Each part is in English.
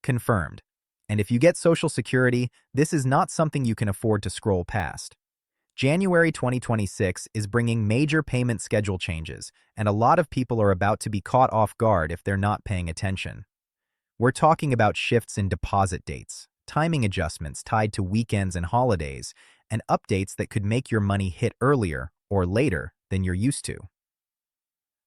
Confirmed. And if you get Social Security, this is not something you can afford to scroll past. January 2026 is bringing major payment schedule changes, and a lot of people are about to be caught off guard if they're not paying attention. We're talking about shifts in deposit dates, timing adjustments tied to weekends and holidays, and updates that could make your money hit earlier or later than you're used to.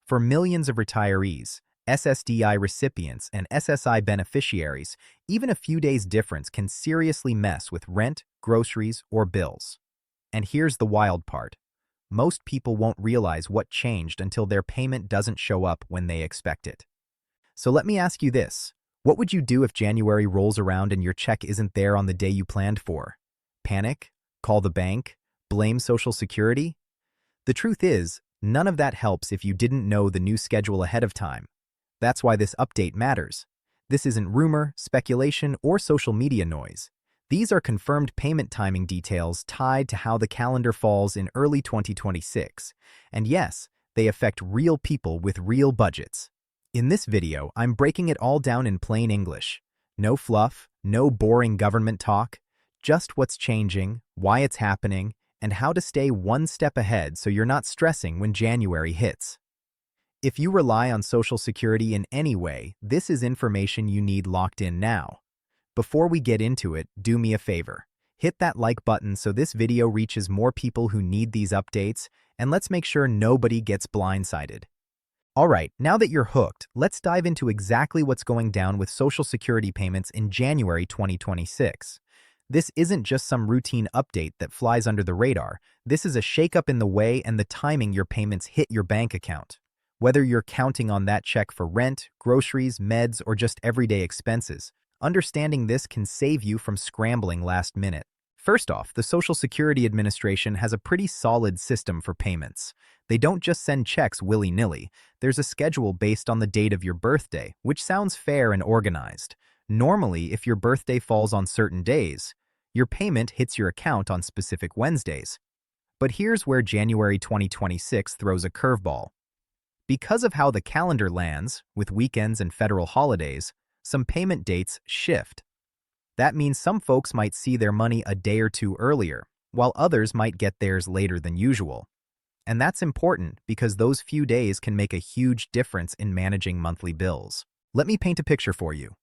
For millions of retirees, SSDI recipients, and SSI beneficiaries, even a few days' difference can seriously mess with rent, groceries, or bills. And here's the wild part. Most people won't realize what changed until their payment doesn't show up when they expect it. So let me ask you this. What would you do if January rolls around and your check isn't there on the day you planned for? Panic? Call the bank? Blame Social Security? The truth is, none of that helps if you didn't know the new schedule ahead of time. That's why this update matters. This isn't rumor, speculation, or social media noise. These are confirmed payment timing details tied to how the calendar falls in early 2026. And yes, they affect real people with real budgets. In this video, I'm breaking it all down in plain English. No fluff, no boring government talk, just what's changing, why it's happening, and how to stay one step ahead so you're not stressing when January hits. If you rely on Social Security in any way, this is information you need locked in now. Before we get into it, do me a favor. Hit that like button so this video reaches more people who need these updates, and let's make sure nobody gets blindsided. Alright, now that you're hooked, let's dive into exactly what's going down with Social Security payments in January 2026. This isn't just some routine update that flies under the radar. This is a shakeup in the way and the timing your payments hit your bank account. Whether you're counting on that check for rent, groceries, meds, or just everyday expenses, understanding this can save you from scrambling last minute. First off, the Social Security Administration has a pretty solid system for payments. They don't just send checks willy-nilly. There's a schedule based on the date of your birthday, which sounds fair and organized. Normally, if your birthday falls on certain days, your payment hits your account on specific Wednesdays. But here's where January 2026 throws a curveball. Because of how the calendar lands, with weekends and federal holidays, some payment dates shift. That means some folks might see their money a day or two earlier, while others might get theirs later than usual. And that's important because those few days can make a huge difference in managing monthly bills. Let me paint a picture for you.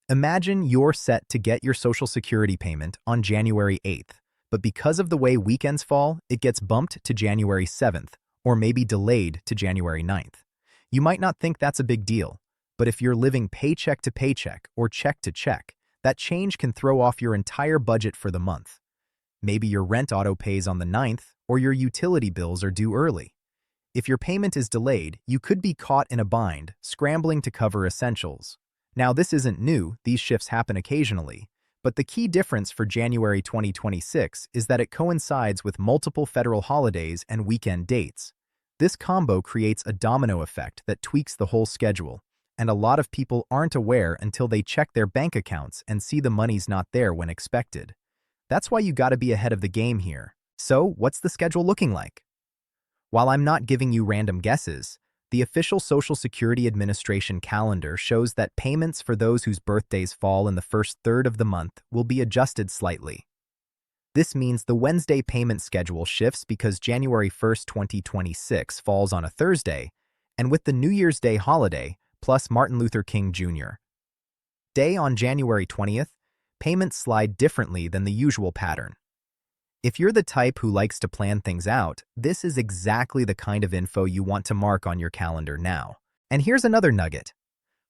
Imagine you're set to get your Social Security payment on January 8th, but because of the way weekends fall, it gets bumped to January 7th, or maybe delayed to January 9th. You might not think that's a big deal, but if you're living paycheck to paycheck or check to check, that change can throw off your entire budget for the month. Maybe your rent auto-pays on the 9th, or your utility bills are due early. If your payment is delayed, you could be caught in a bind, scrambling to cover essentials. Now, this isn't new, these shifts happen occasionally, but the key difference for January 2026 is that it coincides with multiple federal holidays and weekend dates. This combo creates a domino effect that tweaks the whole schedule, and a lot of people aren't aware until they check their bank accounts and see the money's not there when expected. That's why you gotta be ahead of the game here. So, what's the schedule looking like? While I'm not giving you random guesses, the official Social Security Administration calendar shows that payments for those whose birthdays fall in the first third of the month will be adjusted slightly. This means the Wednesday payment schedule shifts because January 1st, 2026 falls on a Thursday, and with the New Year's Day holiday, plus Martin Luther King Jr. Day on January 20th, payments slide differently than the usual pattern. If you're the type who likes to plan things out, this is exactly the kind of info you want to mark on your calendar now. And here's another nugget.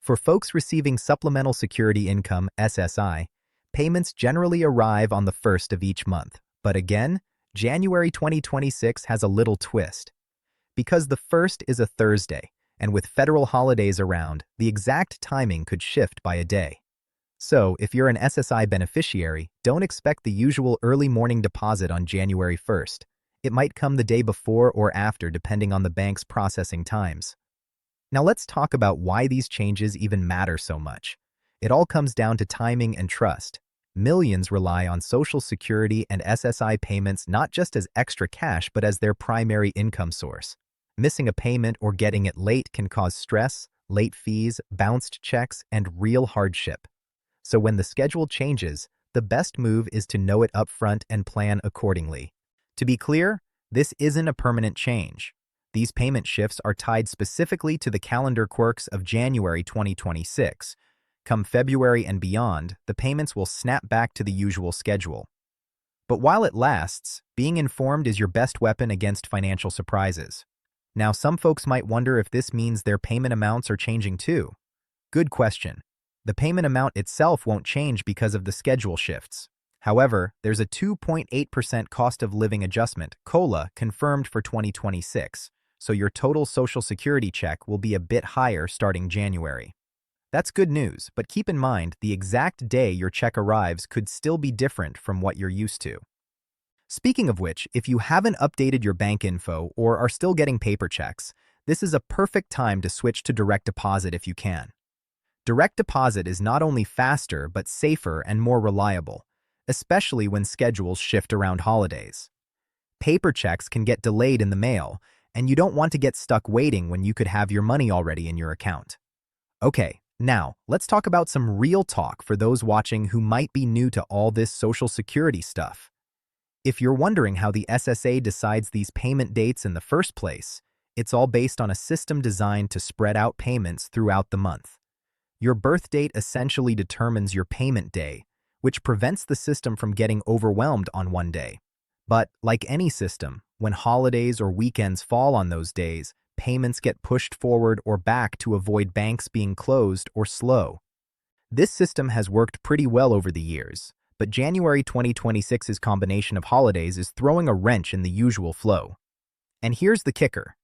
For folks receiving Supplemental Security Income (SSI), payments generally arrive on the 1st of each month. But again, January 2026 has a little twist. Because the 1st is a Thursday, and with federal holidays around, the exact timing could shift by a day. So, if you're an SSI beneficiary, don't expect the usual early morning deposit on January 1st. It might come the day before or after depending on the bank's processing times. Now let's talk about why these changes even matter so much. It all comes down to timing and trust. Millions rely on Social Security and SSI payments not just as extra cash but as their primary income source. Missing a payment or getting it late can cause stress, late fees, bounced checks, and real hardship. So when the schedule changes, the best move is to know it upfront and plan accordingly. To be clear, this isn't a permanent change. These payment shifts are tied specifically to the calendar quirks of January 2026. Come February and beyond, the payments will snap back to the usual schedule. But while it lasts, being informed is your best weapon against financial surprises. Now, some folks might wonder if this means their payment amounts are changing too. Good question. The payment amount itself won't change because of the schedule shifts. However, there's a 2.8% cost of living adjustment, COLA, confirmed for 2026, so your total Social Security check will be a bit higher starting January. That's good news, but keep in mind the exact day your check arrives could still be different from what you're used to. Speaking of which, if you haven't updated your bank info or are still getting paper checks, this is a perfect time to switch to direct deposit if you can. Direct deposit is not only faster but safer and more reliable, especially when schedules shift around holidays. Paper checks can get delayed in the mail, and you don't want to get stuck waiting when you could have your money already in your account. Okay, now let's talk about some real talk for those watching who might be new to all this Social Security stuff. If you're wondering how the SSA decides these payment dates in the first place, it's all based on a system designed to spread out payments throughout the month. Your birth date essentially determines your payment day, which prevents the system from getting overwhelmed on one day. But, like any system, when holidays or weekends fall on those days, payments get pushed forward or back to avoid banks being closed or slow. This system has worked pretty well over the years, but January 2026's combination of holidays is throwing a wrench in the usual flow. And here's the kicker.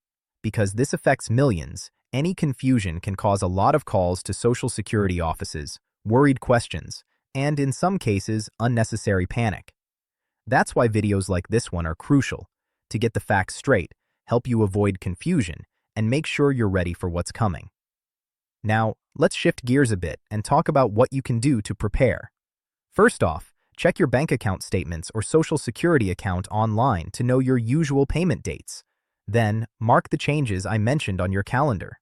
Because this affects millions, any confusion can cause a lot of calls to Social Security offices, worried questions, and in some cases, unnecessary panic. That's why videos like this one are crucial, to get the facts straight, help you avoid confusion, and make sure you're ready for what's coming. Now, let's shift gears a bit and talk about what you can do to prepare. First off, check your bank account statements or Social Security account online to know your usual payment dates. Then, mark the changes I mentioned on your calendar.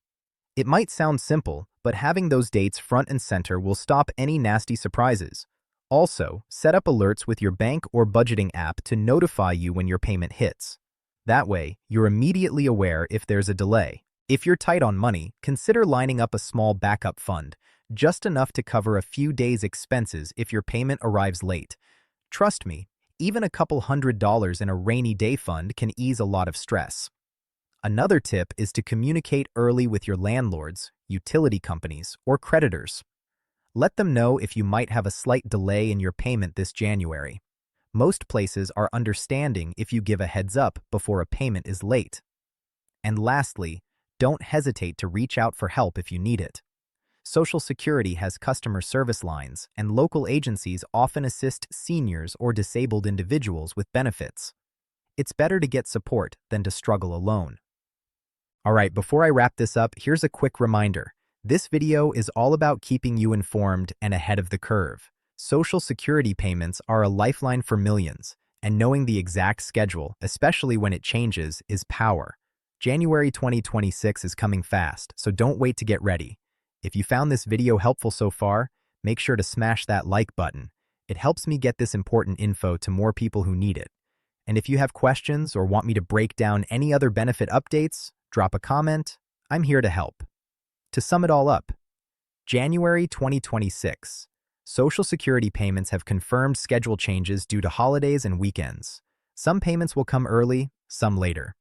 It might sound simple, but having those dates front and center will stop any nasty surprises. Also, set up alerts with your bank or budgeting app to notify you when your payment hits. That way, you're immediately aware if there's a delay. If you're tight on money, consider lining up a small backup fund, just enough to cover a few days' expenses if your payment arrives late. Trust me, even a couple $100s in a rainy day fund can ease a lot of stress. Another tip is to communicate early with your landlords, utility companies, or creditors. Let them know if you might have a slight delay in your payment this January. Most places are understanding if you give a heads up before a payment is late. And lastly, don't hesitate to reach out for help if you need it. Social Security has customer service lines, and local agencies often assist seniors or disabled individuals with benefits. It's better to get support than to struggle alone. Alright, before I wrap this up, here's a quick reminder. This video is all about keeping you informed and ahead of the curve. Social Security payments are a lifeline for millions, and knowing the exact schedule, especially when it changes, is power. January 2026 is coming fast, so don't wait to get ready. If you found this video helpful so far, make sure to smash that like button. It helps me get this important info to more people who need it. And if you have questions or want me to break down any other benefit updates, drop a comment. I'm here to help. To sum it all up, January 2026. Social Security payments have confirmed schedule changes due to holidays and weekends. Some payments will come early, some later.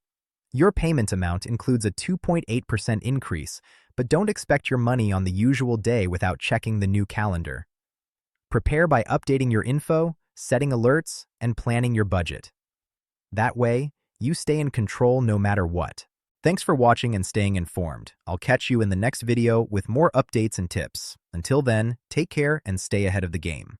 Your payment amount includes a 2.8% increase, but don't expect your money on the usual day without checking the new calendar. Prepare by updating your info, setting alerts, and planning your budget. That way, you stay in control no matter what. Thanks for watching and staying informed. I'll catch you in the next video with more updates and tips. Until then, take care and stay ahead of the game.